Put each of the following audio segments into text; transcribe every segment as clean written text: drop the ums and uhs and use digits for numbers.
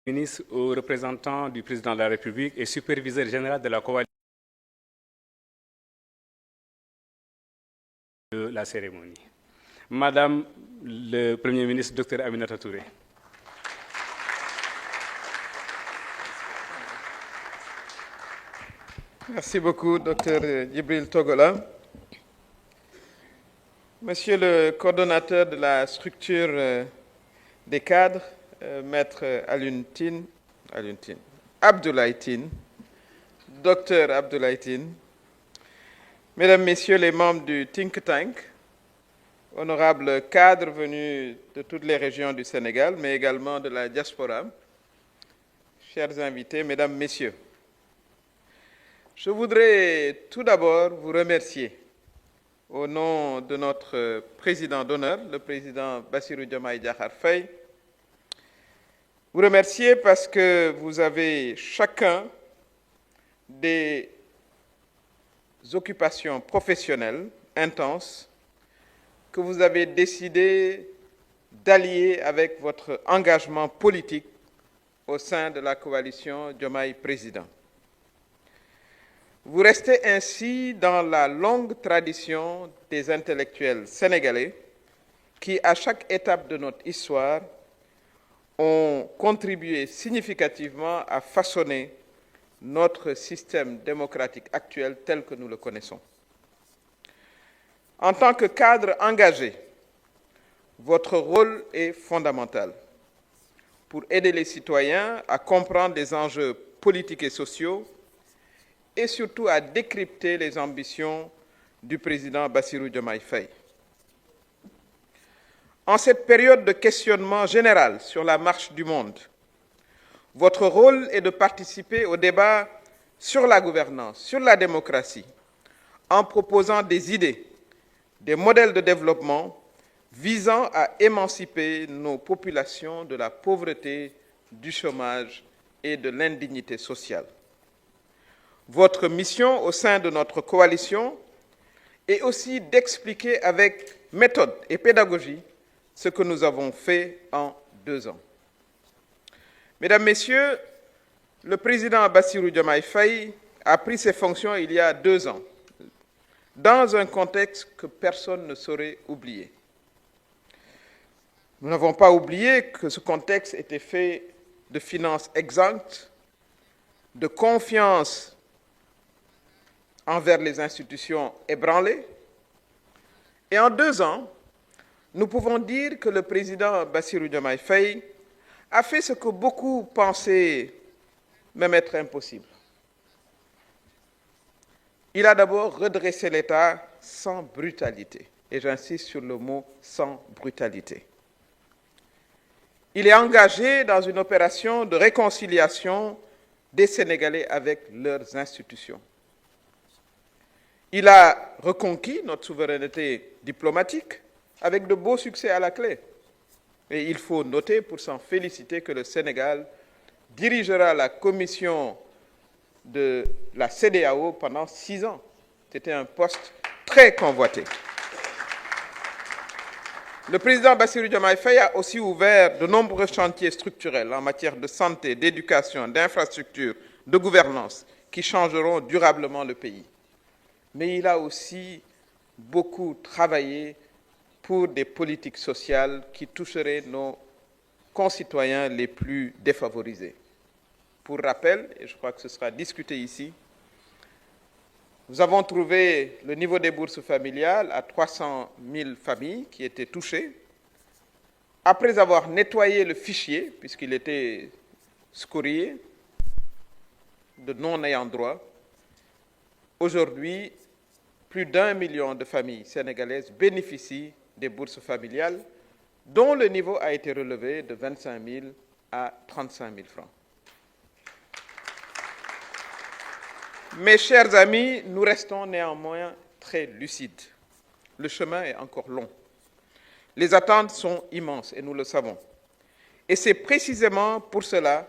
Ministre au représentant du président de la République et superviseur général de la coalition de la cérémonie. Madame le Premier ministre, Dr Aminata Touré. Merci beaucoup, Dr Djibril Togola. Monsieur le coordonnateur de la structure des cadres, Maître Abdoulaye Tine, Docteur Abdoulaye Tine, Mesdames, Messieurs les membres du Think Tank, honorables cadres venus de toutes les régions du Sénégal, mais également de la diaspora, chers invités, Mesdames, Messieurs, je voudrais tout d'abord vous remercier au nom de notre président d'honneur, le président Bassirou Diomaye Diakhar Faye. Vous remercier parce que vous avez chacun des occupations professionnelles intenses que vous avez décidé d'allier avec votre engagement politique au sein de la coalition Diomaye Président. Vous restez ainsi dans la longue tradition des intellectuels sénégalais qui, à chaque étape de notre histoire, ont contribué significativement à façonner notre système démocratique actuel tel que nous le connaissons. En tant que cadre engagé, votre rôle est fondamental pour aider les citoyens à comprendre les enjeux politiques et sociaux et surtout à décrypter les ambitions du président Bassirou Diomaye Faye. En cette période de questionnement général sur la marche du monde, votre rôle est de participer au débat sur la gouvernance, sur la démocratie, en proposant des idées, des modèles de développement visant à émanciper nos populations de la pauvreté, du chômage et de l'indignité sociale. Votre mission au sein de notre coalition est aussi d'expliquer avec méthode et pédagogie ce que nous avons fait en 2 ans. Mesdames, Messieurs, le président Bassirou Diomaye Faye a pris ses fonctions il y a 2 ans, dans un contexte que personne ne saurait oublier. Nous n'avons pas oublié que ce contexte était fait de finances exsangues, de confiance envers les institutions ébranlées. Et en 2 ans, nous pouvons dire que le président Bassirou Diomaye Faye a fait ce que beaucoup pensaient même être impossible. Il a d'abord redressé l'État sans brutalité, et j'insiste sur le mot sans brutalité. Il est engagé dans une opération de réconciliation des Sénégalais avec leurs institutions. Il a reconquis notre souveraineté diplomatique avec de beaux succès à la clé. Et il faut noter, pour s'en féliciter, que le Sénégal dirigera la commission de la CEDEAO pendant 6 ans. C'était un poste très convoité. Le président Bassirou Diomaye Faye a aussi ouvert de nombreux chantiers structurels en matière de santé, d'éducation, d'infrastructure, de gouvernance qui changeront durablement le pays. Mais il a aussi beaucoup travaillé pour des politiques sociales qui toucheraient nos concitoyens les plus défavorisés. Pour rappel, et je crois que ce sera discuté ici, nous avons trouvé le niveau des bourses familiales à 300 000 familles qui étaient touchées. Après avoir nettoyé le fichier, puisqu'il était scorié de non-ayant droit, aujourd'hui, plus d'1 million de familles sénégalaises bénéficient des bourses familiales, dont le niveau a été relevé de 25 000 à 35 000 francs. Mes chers amis, nous restons néanmoins très lucides. Le chemin est encore long. Les attentes sont immenses et nous le savons. Et c'est précisément pour cela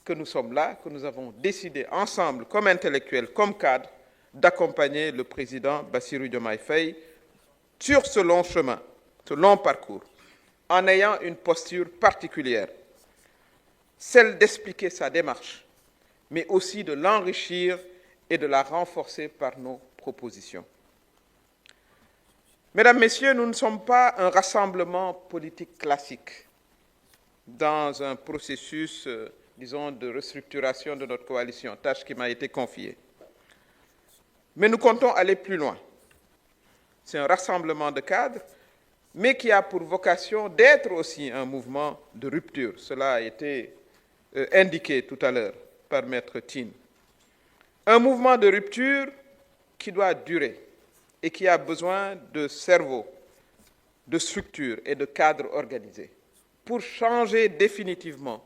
que nous sommes là, que nous avons décidé ensemble, comme intellectuels, comme cadres, d'accompagner le président Bassirou Diomaye Faye sur ce long chemin, ce long parcours, en ayant une posture particulière. celle d'expliquer sa démarche, mais aussi de l'enrichir et de la renforcer par nos propositions. Mesdames, Messieurs, nous ne sommes pas un rassemblement politique classique dans un processus, disons, de restructuration de notre coalition, tâche qui m'a été confiée. Mais nous comptons aller plus loin. C'est un rassemblement de cadres, mais qui a pour vocation d'être aussi un mouvement de rupture. Cela a été indiqué tout à l'heure par Maître Tine. Un mouvement de rupture qui doit durer et qui a besoin de cerveau, de structure et de cadres organisés pour changer définitivement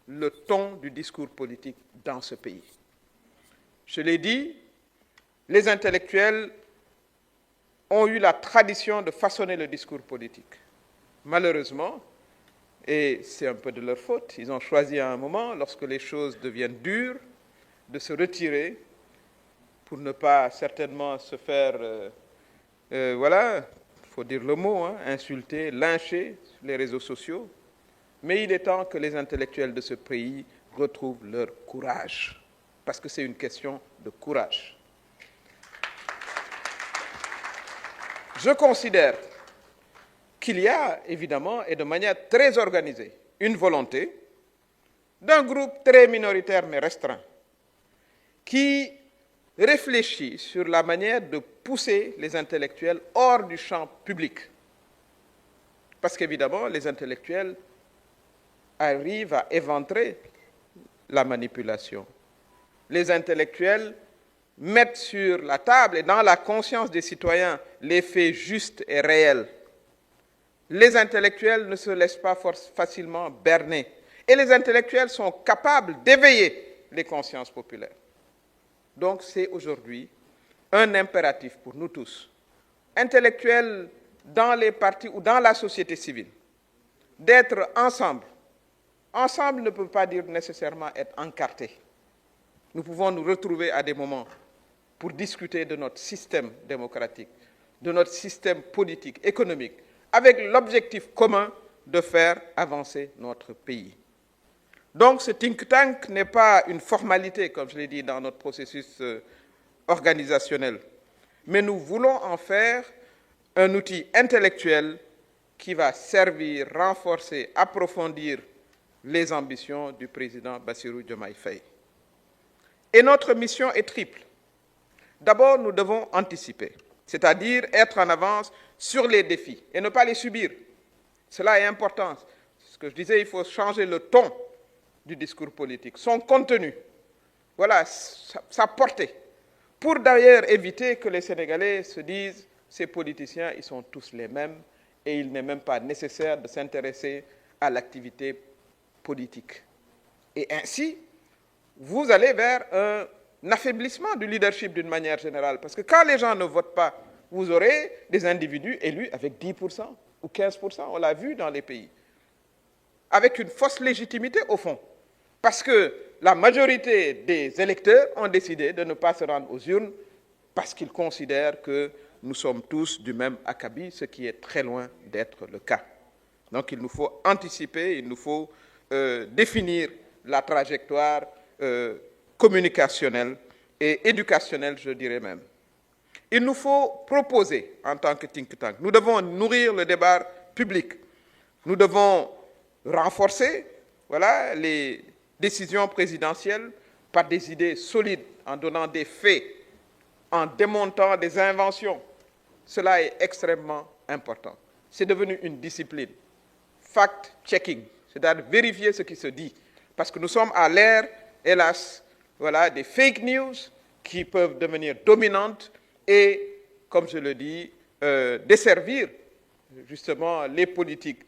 le ton du discours politique dans ce pays. Je l'ai dit, les intellectuels ont eu la tradition de façonner le discours politique. Malheureusement, et c'est un peu de leur faute, ils ont choisi à un moment, lorsque les choses deviennent dures, de se retirer pour ne pas certainement se faire, voilà, il faut dire le mot, insulter, lyncher sur les réseaux sociaux. Mais il est temps que les intellectuels de ce pays retrouvent leur courage, parce que c'est une question de courage. Je considère qu'il y a, évidemment, et de manière très organisée, une volonté d'un groupe très minoritaire mais restreint, qui réfléchit sur la manière de pousser les intellectuels hors du champ public. Parce qu'évidemment, les intellectuels arrivent à éventrer la manipulation. Les intellectuels mettent sur la table et dans la conscience des citoyens les faits justes et réels. Les intellectuels ne se laissent pas facilement berner. Et les intellectuels sont capables d'éveiller les consciences populaires. Donc c'est aujourd'hui un impératif pour nous tous, intellectuels dans les partis ou dans la société civile, d'être ensemble. Ensemble ne peut pas dire nécessairement être encarté. Nous pouvons nous retrouver à des moments pour discuter de notre système démocratique, de notre système politique, économique, avec l'objectif commun de faire avancer notre pays. Donc ce think tank n'est pas une formalité, comme je l'ai dit, dans notre processus organisationnel, mais nous voulons en faire un outil intellectuel qui va servir, renforcer, approfondir les ambitions du président Bassirou Diomaye Faye. Et notre mission est triple. D'abord, nous devons anticiper, c'est-à-dire être en avance sur les défis et ne pas les subir. Cela est important. Ce que je disais, il faut changer le ton du discours politique, son contenu, voilà, sa portée, pour d'ailleurs éviter que les Sénégalais se disent ces politiciens, ils sont tous les mêmes et il n'est même pas nécessaire de s'intéresser à l'activité politique. Et ainsi, vous allez vers un affaiblissement du leadership d'une manière générale, parce que quand les gens ne votent pas, vous aurez des individus élus avec 10% ou 15%, on l'a vu dans les pays, avec une fausse légitimité au fond. Parce que la majorité des électeurs ont décidé de ne pas se rendre aux urnes parce qu'ils considèrent que nous sommes tous du même acabit, ce qui est très loin d'être le cas. Donc il nous faut anticiper, il nous faut définir la trajectoire communicationnelle et éducationnelle, je dirais même. Il nous faut proposer en tant que think tank. Nous devons nourrir le débat public. Nous devons renforcer, voilà, les décisions présidentielles par des idées solides, en donnant des faits, en démontant des inventions. Cela est extrêmement important. C'est devenu une discipline. Fact-checking, c'est-à-dire vérifier ce qui se dit. Parce que nous sommes à l'ère, hélas, voilà, des fake news qui peuvent devenir dominantes et, comme je le dis, desservir justement les politiques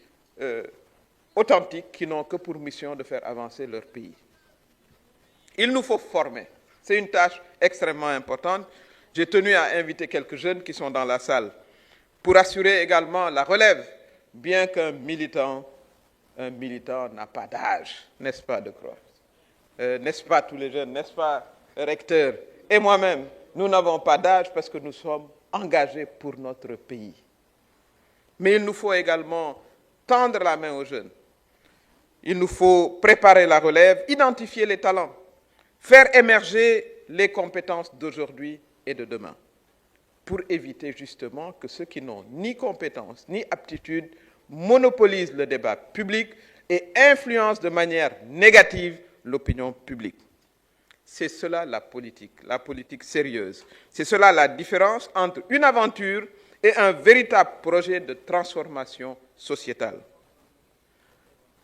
authentiques qui n'ont que pour mission de faire avancer leur pays. Il nous faut former. C'est une tâche extrêmement importante. J'ai tenu à inviter quelques jeunes qui sont dans la salle pour assurer également la relève, bien qu'un militant n'a pas d'âge, n'est-ce pas, de croire. N'est-ce pas tous les jeunes, n'est-ce pas, recteur et moi-même, nous n'avons pas d'âge parce que nous sommes engagés pour notre pays. Mais il nous faut également tendre la main aux jeunes. Il nous faut préparer la relève, identifier les talents, faire émerger les compétences d'aujourd'hui et de demain, pour éviter justement que ceux qui n'ont ni compétences ni aptitudes monopolisent le débat public et influencent de manière négative l'opinion publique. C'est cela la politique sérieuse. C'est cela la différence entre une aventure et un véritable projet de transformation sociétale.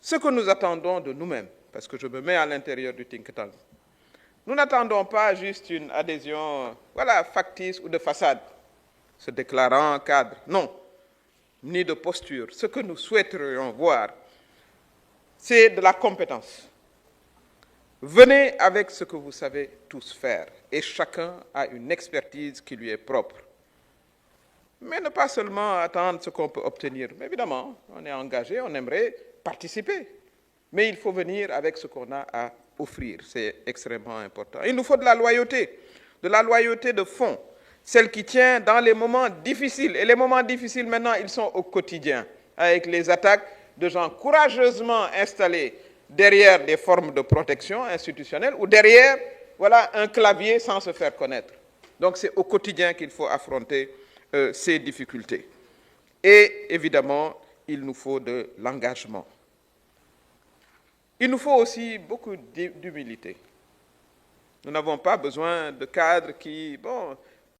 Ce que nous attendons de nous-mêmes, parce que je me mets à l'intérieur du think tank, nous n'attendons pas juste une adhésion factice ou de façade, se déclarant cadre, non, ni de posture. Ce que nous souhaiterions voir, c'est de la compétence. Venez avec ce que vous savez tous faire, et chacun a une expertise qui lui est propre. Mais ne pas seulement attendre ce qu'on peut obtenir. Mais évidemment, on est engagé, on aimerait participer. Mais il faut venir avec ce qu'on a à offrir. C'est extrêmement important. Il nous faut de la loyauté de fond, celle qui tient dans les moments difficiles. Et les moments difficiles, maintenant, ils sont au quotidien, avec les attaques de gens courageusement installés derrière des formes de protection institutionnelle ou derrière un clavier sans se faire connaître. Donc c'est au quotidien qu'il faut affronter ces difficultés. Et évidemment, il nous faut de l'engagement. Il nous faut aussi beaucoup d'humilité. Nous n'avons pas besoin de cadres qui